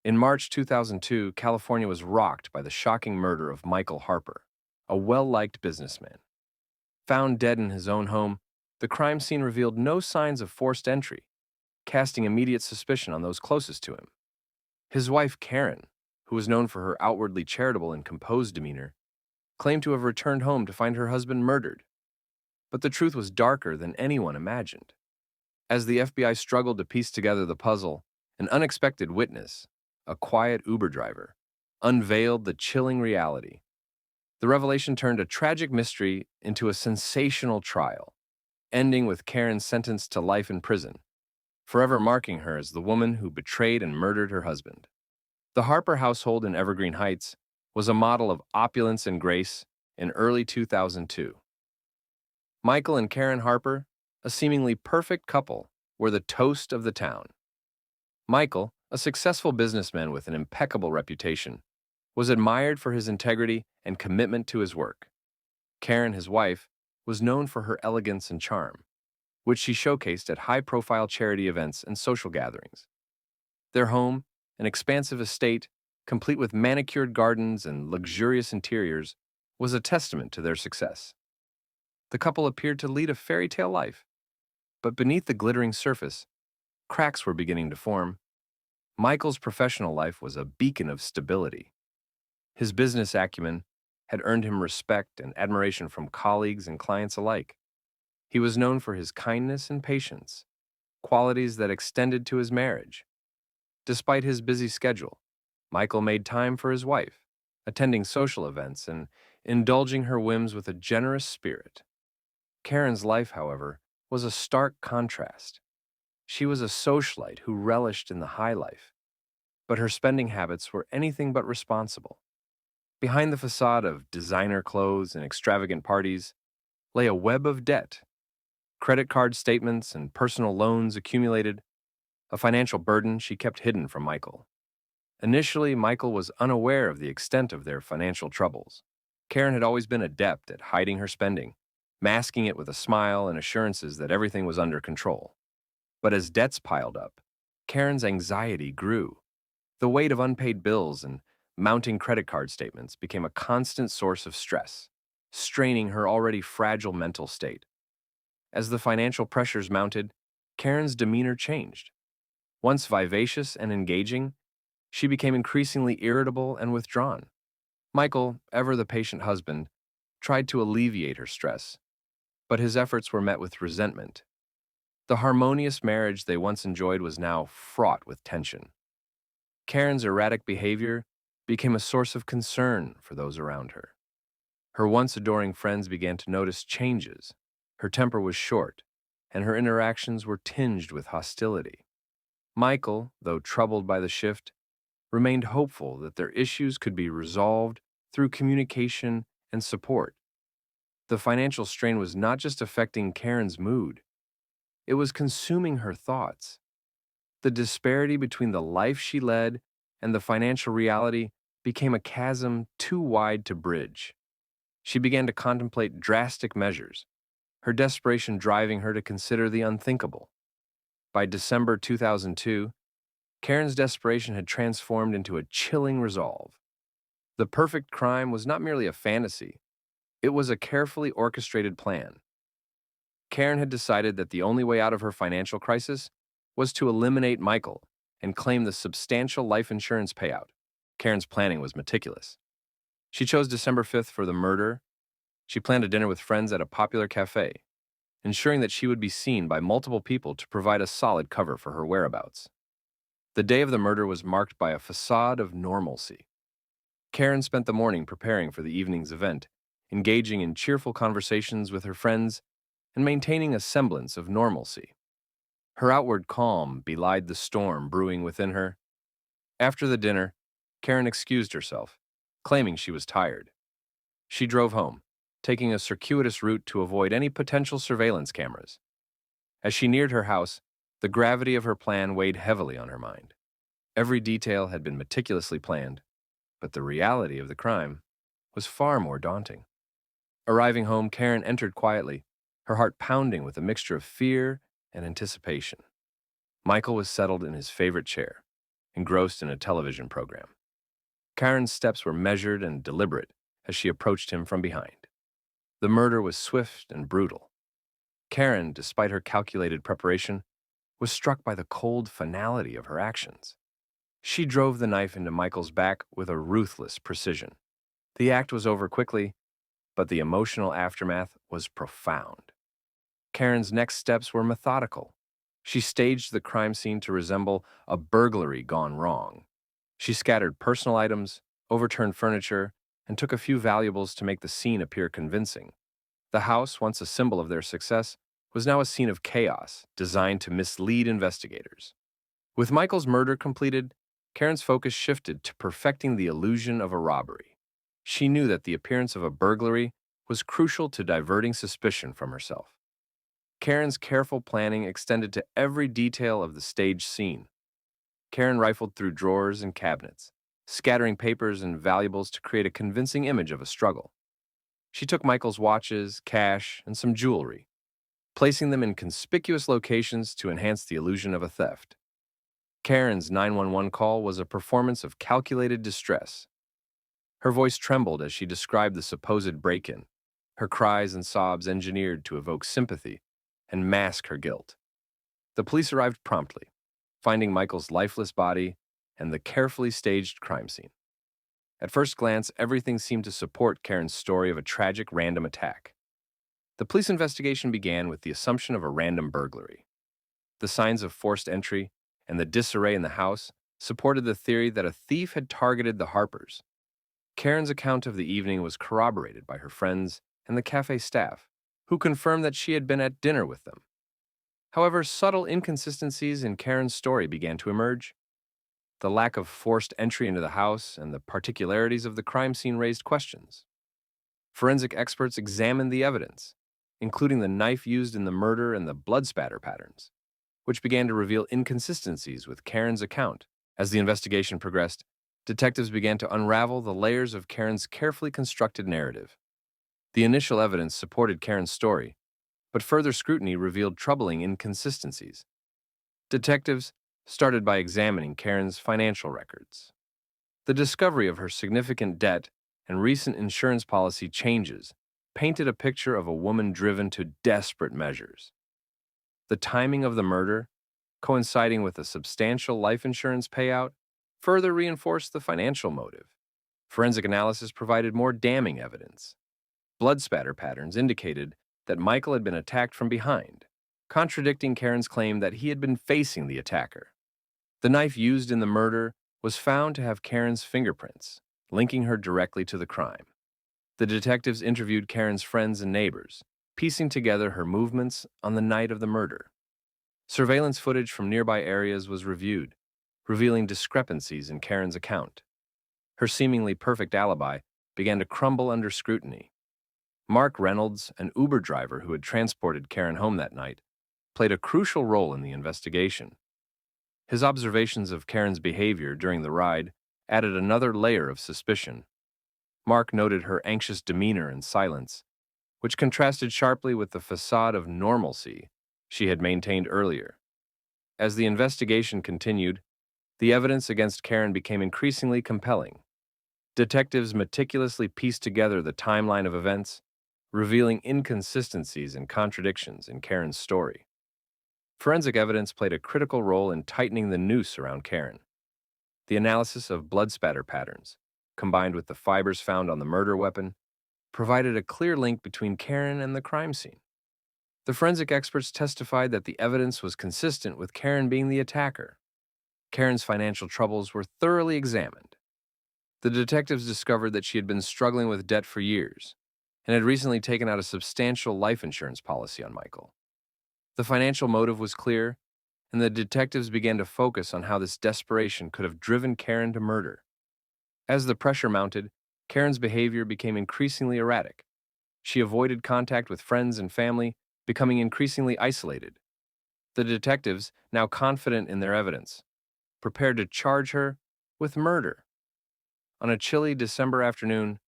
In March 2002, California was rocked by the shocking murder of Michael Harper, a well-liked businessman. Found dead in his own home, the crime scene revealed no signs of forced entry, casting immediate suspicion on those closest to him. His wife, Karen, who was known for her outwardly charitable and composed demeanor, claimed to have returned home to find her husband murdered. But the truth was darker than anyone imagined. As the FBI struggled to piece together the puzzle, an unexpected witness, a quiet Uber driver, unveiled the chilling reality. The revelation turned a tragic mystery into a sensational trial, ending with Karen sentenced to life in prison, forever marking her as the woman who betrayed and murdered her husband. The Harper household in Evergreen Heights was a model of opulence and grace in early 2002. Michael and Karen Harper, a seemingly perfect couple, were the toast of the town. Michael, a successful businessman with an impeccable reputation, was admired for his integrity and commitment to his work. Karen, his wife, was known for her elegance and charm, which she showcased at high-profile charity events and social gatherings. Their home, an expansive estate, complete with manicured gardens and luxurious interiors, was a testament to their success. The couple appeared to lead a fairy tale life, but beneath the glittering surface, cracks were beginning to form. Michael's professional life was a beacon of stability. His business acumen had earned him respect and admiration from colleagues and clients alike. He was known for his kindness and patience, qualities that extended to his marriage. Despite his busy schedule, Michael made time for his wife, attending social events and indulging her whims with a generous spirit. Karen's life, however, was a stark contrast. She was a socialite who relished in the high life, but her spending habits were anything but responsible. Behind the facade of designer clothes and extravagant parties lay a web of debt. Credit card statements and personal loans accumulated, a financial burden she kept hidden from Michael. Initially, Michael was unaware of the extent of their financial troubles. Karen had always been adept at hiding her spending, masking it with a smile and assurances that everything was under control. But as debts piled up, Karen's anxiety grew. The weight of unpaid bills and mounting credit card statements became a constant source of stress, straining her already fragile mental state. As the financial pressures mounted, Karen's demeanor changed. Once vivacious and engaging, she became increasingly irritable and withdrawn. Michael, ever the patient husband, tried to alleviate her stress, but his efforts were met with resentment. The harmonious marriage they once enjoyed was now fraught with tension. Karen's erratic behavior became a source of concern for those around her. Her once adoring friends began to notice changes. Her temper was short, and her interactions were tinged with hostility. Michael, though troubled by the shift, remained hopeful that their issues could be resolved through communication and support. The financial strain was not just affecting Karen's mood, it was consuming her thoughts. The disparity between the life she led and the financial reality became a chasm too wide to bridge. She began to contemplate drastic measures, her desperation driving her to consider the unthinkable. By December 2002, Karen's desperation had transformed into a chilling resolve. The perfect crime was not merely a fantasy, it was a carefully orchestrated plan. Karen had decided that the only way out of her financial crisis was to eliminate Michael and claim the substantial life insurance payout. Karen's planning was meticulous. She chose December 5th for the murder. She planned a dinner with friends at a popular cafe, ensuring that she would be seen by multiple people to provide a solid cover for her whereabouts. The day of the murder was marked by a facade of normalcy. Karen spent the morning preparing for the evening's event, engaging in cheerful conversations with her friends and maintaining a semblance of normalcy. Her outward calm belied the storm brewing within her. After the dinner, Karen excused herself, claiming she was tired. She drove home, taking a circuitous route to avoid any potential surveillance cameras. As she neared her house, the gravity of her plan weighed heavily on her mind. Every detail had been meticulously planned, but the reality of the crime was far more daunting. Arriving home, Karen entered quietly, her heart pounding with a mixture of fear and anticipation. Michael was settled in his favorite chair, engrossed in a television program. Karen's steps were measured and deliberate as she approached him from behind. The murder was swift and brutal. Karen, despite her calculated preparation, was struck by the cold finality of her actions. She drove the knife into Michael's back with a ruthless precision. The act was over quickly, but the emotional aftermath was profound. Karen's next steps were methodical. She staged the crime scene to resemble a burglary gone wrong. She scattered personal items, overturned furniture, and took a few valuables to make the scene appear convincing. The house, once a symbol of their success, was now a scene of chaos designed to mislead investigators. With Michael's murder completed, Karen's focus shifted to perfecting the illusion of a robbery. She knew that the appearance of a burglary was crucial to diverting suspicion from herself. Karen's careful planning extended to every detail of the staged scene. Karen rifled through drawers and cabinets, scattering papers and valuables to create a convincing image of a struggle. She took Michael's watches, cash, and some jewelry, placing them in conspicuous locations to enhance the illusion of a theft. Karen's 911 call was a performance of calculated distress. Her voice trembled as she described the supposed break-in, her cries and sobs engineered to evoke sympathy and mask her guilt. The police arrived promptly, finding Michael's lifeless body and the carefully staged crime scene. At first glance, everything seemed to support Karen's story of a tragic random attack. The police investigation began with the assumption of a random burglary. The signs of forced entry and the disarray in the house supported the theory that a thief had targeted the Harpers. Karen's account of the evening was corroborated by her friends and the cafe staff, who confirmed that she had been at dinner with them. However, subtle inconsistencies in Karen's story began to emerge. The lack of forced entry into the house and the particularities of the crime scene raised questions. Forensic experts examined the evidence, including the knife used in the murder and the blood spatter patterns, which began to reveal inconsistencies with Karen's account. As the investigation progressed, detectives began to unravel the layers of Karen's carefully constructed narrative. The initial evidence supported Karen's story, but further scrutiny revealed troubling inconsistencies. Detectives started by examining Karen's financial records. The discovery of her significant debt and recent insurance policy changes painted a picture of a woman driven to desperate measures. The timing of the murder, coinciding with a substantial life insurance payout, further reinforced the financial motive. Forensic analysis provided more damning evidence. Blood spatter patterns indicated that Michael had been attacked from behind, contradicting Karen's claim that he had been facing the attacker. The knife used in the murder was found to have Karen's fingerprints, linking her directly to the crime. The detectives interviewed Karen's friends and neighbors, piecing together her movements on the night of the murder. Surveillance footage from nearby areas was reviewed, revealing discrepancies in Karen's account. Her seemingly perfect alibi began to crumble under scrutiny. Mark Reynolds, an Uber driver who had transported Karen home that night, played a crucial role in the investigation. His observations of Karen's behavior during the ride added another layer of suspicion. Mark noted her anxious demeanor and silence, which contrasted sharply with the facade of normalcy she had maintained earlier. As the investigation continued, the evidence against Karen became increasingly compelling. Detectives meticulously pieced together the timeline of events, revealing inconsistencies and contradictions in Karen's story. Forensic evidence played a critical role in tightening the noose around Karen. The analysis of blood spatter patterns, combined with the fibers found on the murder weapon, provided a clear link between Karen and the crime scene. The forensic experts testified that the evidence was consistent with Karen being the attacker. Karen's financial troubles were thoroughly examined. The detectives discovered that she had been struggling with debt for years and had recently taken out a substantial life insurance policy on Michael. The financial motive was clear, and the detectives began to focus on how this desperation could have driven Karen to murder. As the pressure mounted, Karen's behavior became increasingly erratic. She avoided contact with friends and family, becoming increasingly isolated. The detectives, now confident in their evidence, prepared to charge her with murder. On a chilly December afternoon,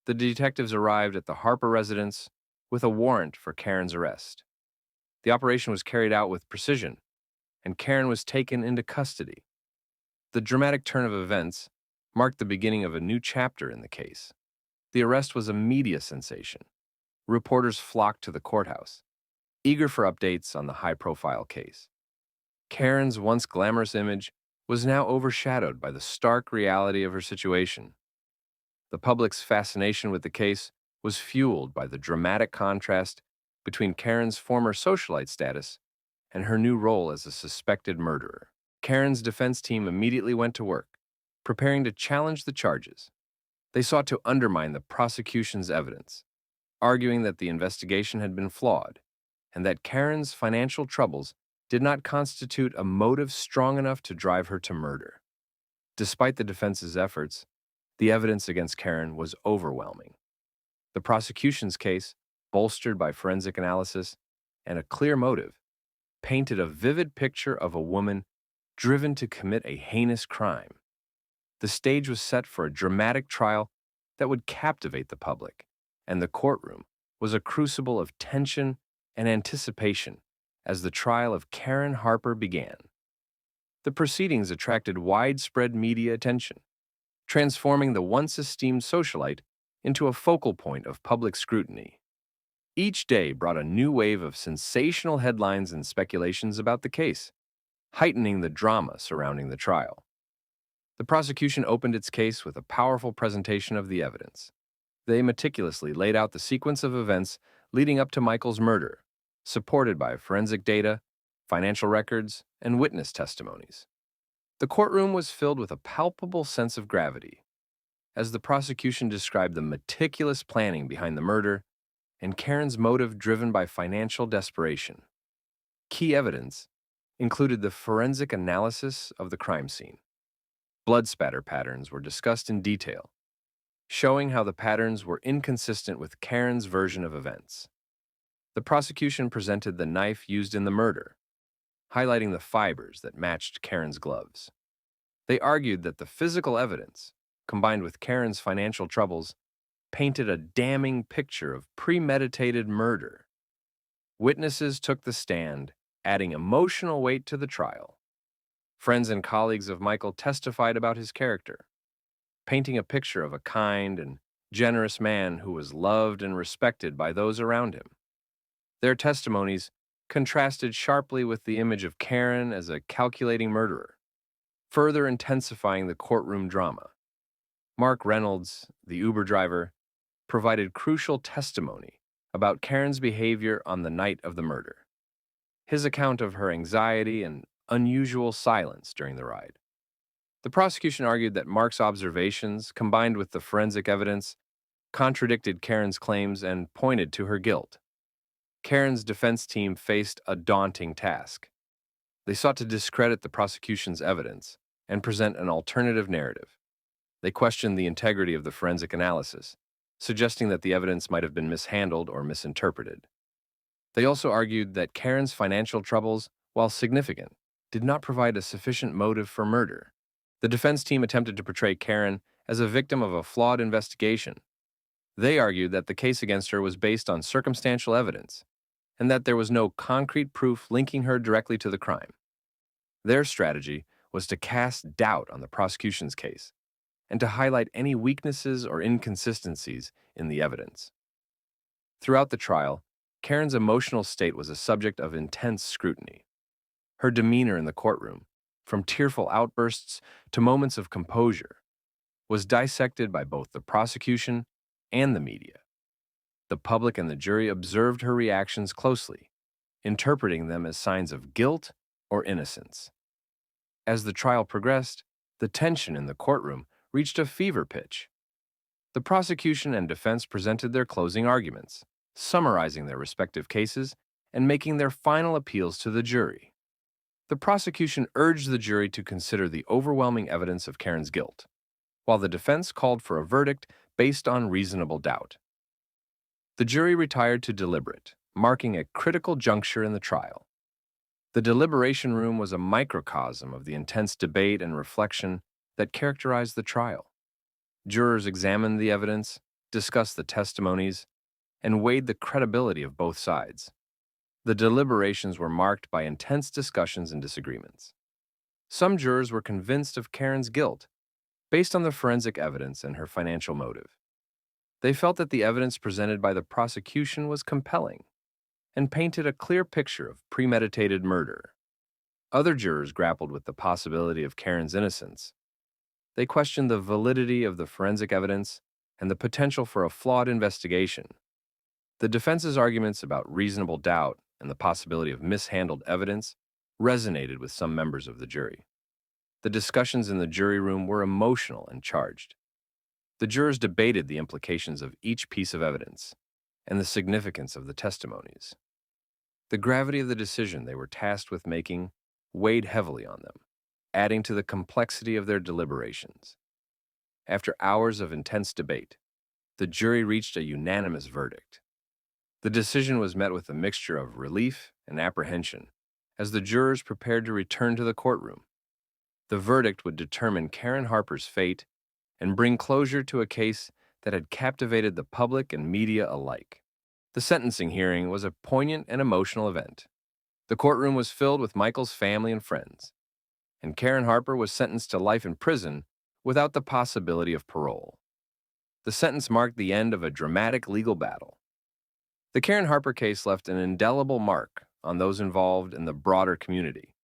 the detectives arrived at the Harper residence with a warrant for Karen's arrest. The operation was carried out with precision, and Karen was taken into custody. The dramatic turn of events marked the beginning of a new chapter in the case. The arrest was a media sensation. Reporters flocked to the courthouse, eager for updates on the high-profile case. Karen's once glamorous image was now overshadowed by the stark reality of her situation. The public's fascination with the case was fueled by the dramatic contrast between Karen's former socialite status and her new role as a suspected murderer. Karen's defense team immediately went to work, preparing to challenge the charges. They sought to undermine the prosecution's evidence, arguing that the investigation had been flawed and that Karen's financial troubles did not constitute a motive strong enough to drive her to murder. Despite the defense's efforts, the evidence against Karen was overwhelming. The prosecution's case, bolstered by forensic analysis and a clear motive, painted a vivid picture of a woman driven to commit a heinous crime. The stage was set for a dramatic trial that would captivate the public, and the courtroom was a crucible of tension and anticipation as the trial of Karen Harper began. The proceedings attracted widespread media attention, transforming the once esteemed socialite into a focal point of public scrutiny. Each day brought a new wave of sensational headlines and speculations about the case, heightening the drama surrounding the trial. The prosecution opened its case with a powerful presentation of the evidence. They meticulously laid out the sequence of events leading up to Michael's murder, supported by forensic data, financial records, and witness testimonies. The courtroom was filled with a palpable sense of gravity, as the prosecution described the meticulous planning behind the murder and Karen's motive driven by financial desperation. Key evidence included the forensic analysis of the crime scene. Blood spatter patterns were discussed in detail, showing how the patterns were inconsistent with Karen's version of events. The prosecution presented the knife used in the murder, highlighting the fibers that matched Karen's gloves. They argued that the physical evidence, combined with Karen's financial troubles, painted a damning picture of premeditated murder. Witnesses took the stand, adding emotional weight to the trial. Friends and colleagues of Michael testified about his character, painting a picture of a kind and generous man who was loved and respected by those around him. Their testimonies contrasted sharply with the image of Karen as a calculating murderer, further intensifying the courtroom drama. Mark Reynolds, the Uber driver, provided crucial testimony about Karen's behavior on the night of the murder. His account of her anxiety and unusual silence during the ride. The prosecution argued that Mark's observations, combined with the forensic evidence, contradicted Karen's claims and pointed to her guilt. Karen's defense team faced a daunting task. They sought to discredit the prosecution's evidence and present an alternative narrative. They questioned the integrity of the forensic analysis, suggesting that the evidence might have been mishandled or misinterpreted. They also argued that Karen's financial troubles, while significant, did not provide a sufficient motive for murder. The defense team attempted to portray Karen as a victim of a flawed investigation. They argued that the case against her was based on circumstantial evidence and that there was no concrete proof linking her directly to the crime. Their strategy was to cast doubt on the prosecution's case and to highlight any weaknesses or inconsistencies in the evidence. Throughout the trial, Karen's emotional state was a subject of intense scrutiny. Her demeanor in the courtroom, from tearful outbursts to moments of composure, was dissected by both the prosecution and the media. The public and the jury observed her reactions closely, interpreting them as signs of guilt or innocence. As the trial progressed, the tension in the courtroom reached a fever pitch. The prosecution and defense presented their closing arguments, summarizing their respective cases and making their final appeals to the jury. The prosecution urged the jury to consider the overwhelming evidence of Karen's guilt, while the defense called for a verdict based on reasonable doubt. The jury retired to deliberate, marking a critical juncture in the trial. The deliberation room was a microcosm of the intense debate and reflection that characterized the trial. Jurors examined the evidence, discussed the testimonies, and weighed the credibility of both sides. The deliberations were marked by intense discussions and disagreements. Some jurors were convinced of Karen's guilt based on the forensic evidence and her financial motive. They felt that the evidence presented by the prosecution was compelling and painted a clear picture of premeditated murder. Other jurors grappled with the possibility of Karen's innocence. They questioned the validity of the forensic evidence and the potential for a flawed investigation. The defense's arguments about reasonable doubt and the possibility of mishandled evidence resonated with some members of the jury. The discussions in the jury room were emotional and charged. The jurors debated the implications of each piece of evidence and the significance of the testimonies. The gravity of the decision they were tasked with making weighed heavily on them, adding to the complexity of their deliberations. After hours of intense debate, the jury reached a unanimous verdict. The decision was met with a mixture of relief and apprehension as the jurors prepared to return to the courtroom. The verdict would determine Karen Harper's fate and bring closure to a case that had captivated the public and media alike. The sentencing hearing was a poignant and emotional event. The courtroom was filled with Michael's family and friends, and Karen Harper was sentenced to life in prison without the possibility of parole. The sentence marked the end of a dramatic legal battle. The Karen Harper case left an indelible mark on those involved in the broader community.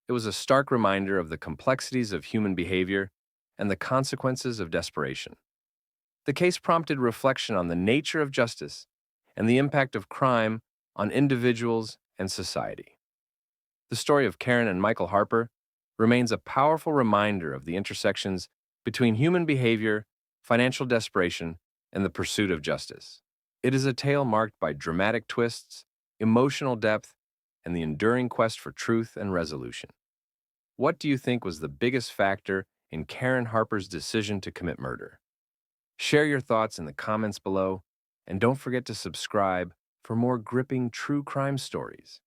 It was a stark reminder of the complexities of human behavior and the consequences of desperation. The case prompted reflection on the nature of justice and the impact of crime on individuals and society. The story of Karen and Michael Harper remains a powerful reminder of the intersections between human behavior, financial desperation, and the pursuit of justice. It is a tale marked by dramatic twists, emotional depth, and the enduring quest for truth and resolution. What do you think was the biggest factor in Karen Harper's decision to commit murder? Share your thoughts in the comments below, and don't forget to subscribe for more gripping true crime stories.